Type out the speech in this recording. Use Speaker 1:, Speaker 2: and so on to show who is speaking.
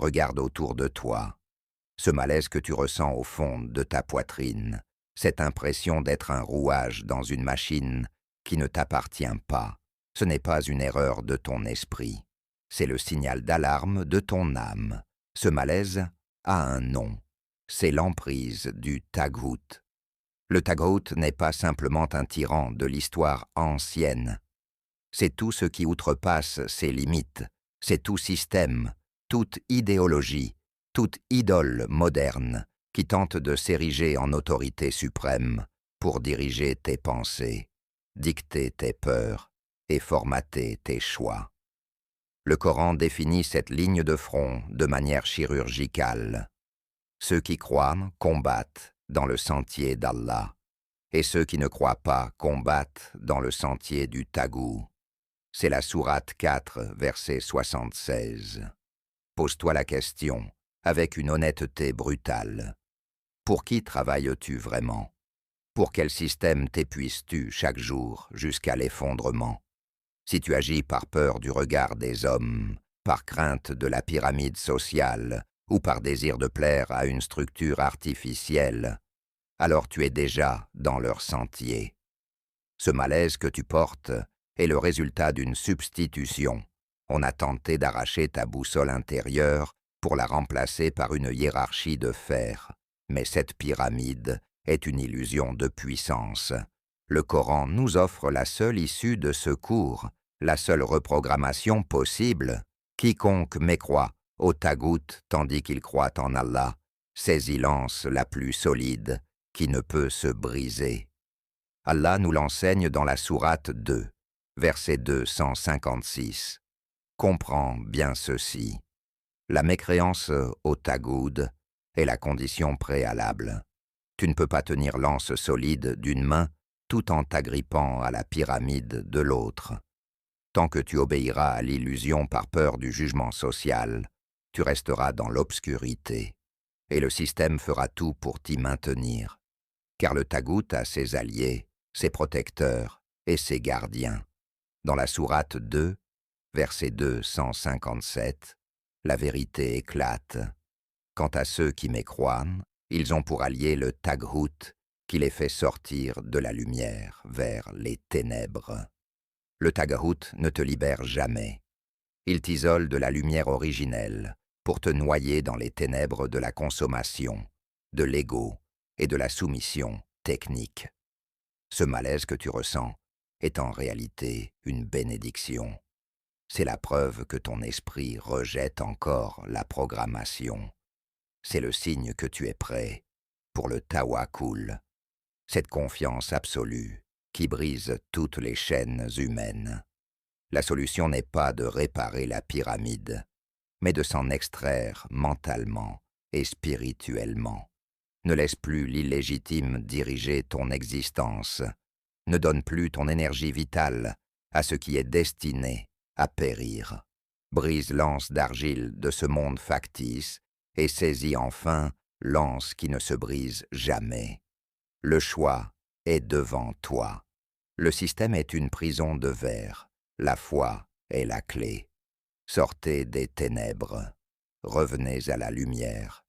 Speaker 1: Regarde autour de toi. Ce malaise que tu ressens au fond de ta poitrine, cette impression d'être un rouage dans une machine qui ne t'appartient pas, ce n'est pas une erreur de ton esprit. C'est le signal d'alarme de ton âme. Ce malaise a un nom. C'est l'emprise du Taghut. Le Taghut n'est pas simplement un tyran de l'histoire ancienne. C'est tout ce qui outrepasse ses limites. C'est tout système, toute idéologie, toute idole moderne qui tente de s'ériger en autorité suprême pour diriger tes pensées, dicter tes peurs et formater tes choix. Le Coran définit cette ligne de front de manière chirurgicale. Ceux qui croient combattent dans le sentier d'Allah, et ceux qui ne croient pas combattent dans le sentier du Taghut. C'est la sourate 4, verset 76. Pose-toi la question, avec une honnêteté brutale. Pour qui travailles-tu vraiment? Pour quel système t'épuises-tu chaque jour jusqu'à l'effondrement? Si tu agis par peur du regard des hommes, par crainte de la pyramide sociale, ou par désir de plaire à une structure artificielle, alors tu es déjà dans leur sentier. Ce malaise que tu portes est le résultat d'une substitution. On a tenté d'arracher ta boussole intérieure pour la remplacer par une hiérarchie de fer. Mais cette pyramide est une illusion de puissance. Le Coran nous offre la seule issue de secours, la seule reprogrammation possible. Quiconque mécroit au Taghut tandis qu'il croit en Allah, saisit l'anse la plus solide qui ne peut se briser. Allah nous l'enseigne dans la sourate 2, verset 256. Comprends bien ceci. La mécréance au Taghut est la condition préalable. Tu ne peux pas tenir l'anse solide d'une main tout en t'agrippant à la pyramide de l'autre. Tant que tu obéiras à l'illusion par peur du jugement social, tu resteras dans l'obscurité, et le système fera tout pour t'y maintenir. Car le Taghut a ses alliés, ses protecteurs et ses gardiens. Dans la sourate 2, verset 257, la vérité éclate. Quant à ceux qui mécroient, ils ont pour allié le Taghut qui les fait sortir de la lumière vers les ténèbres. Le Taghut ne te libère jamais. Il t'isole de la lumière originelle pour te noyer dans les ténèbres de la consommation, de l'ego et de la soumission technique. Ce malaise que tu ressens est en réalité une bénédiction. C'est la preuve que ton esprit rejette encore la programmation. C'est le signe que tu es prêt pour le tawakkul, cette confiance absolue qui brise toutes les chaînes humaines. La solution n'est pas de réparer la pyramide, mais de s'en extraire mentalement et spirituellement. Ne laisse plus l'illégitime diriger ton existence. Ne donne plus ton énergie vitale à ce qui est destiné à périr. Brise l'anse d'argile de ce monde factice et saisis enfin l'anse qui ne se brise jamais. Le choix est devant toi. Le système est une prison de verre. La foi est la clé. Sortez des ténèbres. Revenez à la lumière.